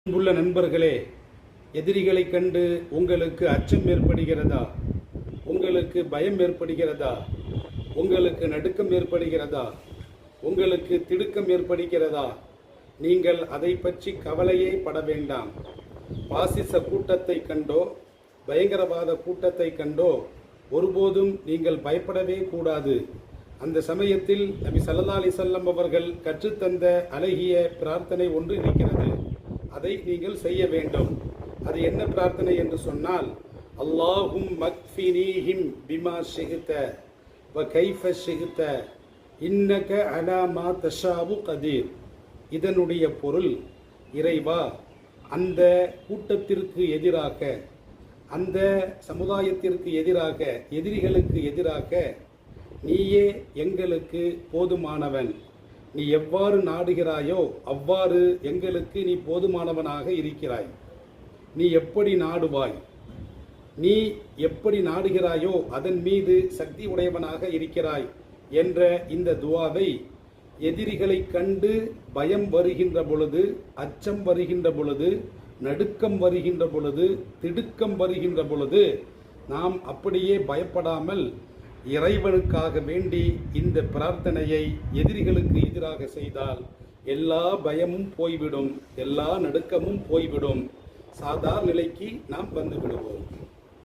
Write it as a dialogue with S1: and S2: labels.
S1: அன்புள்ள நண்பர்களே, எதிரிகளை கண்டு உங்களுக்கு அச்சம் ஏற்படுகிறதா? உங்களுக்கு பயம் ஏற்படுகிறதா? உங்களுக்கு நடுக்கம் ஏற்படுகிறதா? உங்களுக்கு திடுக்கம் ஏற்படுகிறதா? நீங்கள் அதை பற்றி கவலையே பட வேண்டாம். பாசிச கூட்டத்தை கண்டோ பயங்கரவாத கூட்டத்தை கண்டோ ஒருபோதும் நீங்கள் பயப்படவே கூடாது. அந்த சமயத்தில் நபி ஸல்லல்லாஹு அலைஹி வஸல்லம் அவர்கள் கற்றுத்தந்த அழகிய பிரார்த்தனை ஒன்று இருக்கிறது. அதை நீங்கள் செய்ய வேண்டும். அது என்ன பிரார்த்தனை என்று சொன்னால், அல்லாஹும் மக்ஃபினீஹிம் பிமா ஷிஹ்த வ கைஃப ஷிஹ்த இன்னக அலா மா தஷாவு கதீர். இதனுடைய பொருள், இறைவா, அந்த கூட்டத்திற்கு எதிராக, அந்த சமுதாயத்திற்கு எதிராக, எதிரிகளுக்கு எதிராக நீயே எங்களுக்கு போதுமானவன். நீ எவ்வாறு நாடுகிறாயோ அவ்வாறு எங்களுக்கு நீ போதுமானவனாக இருக்கிறாய். நீ எப்படி நாடுவாய், நீ எப்படி நாடுகிறாயோ அதன் மீது சக்தி உடையவனாக இருக்கிறாய் என்ற இந்த துவாவை எதிரிகளை கண்டு பயம் வருகின்ற பொழுது, அச்சம் வருகின்ற பொழுது, நடுக்கம் வருகின்ற பொழுது, திடுக்கம் வருகின்ற பொழுது நாம் அப்படியே பயப்படாமல் இறைவனுக்காக வேண்டி இந்த பிரார்த்தனையை எதிரிகளுக்கு எதிராக செய்தால் எல்லா பயமும் போய்விடும், எல்லா நடுக்கமும் போய்விடும். சாதாரண நிலைக்கு நாம் வந்து விடுவோம்.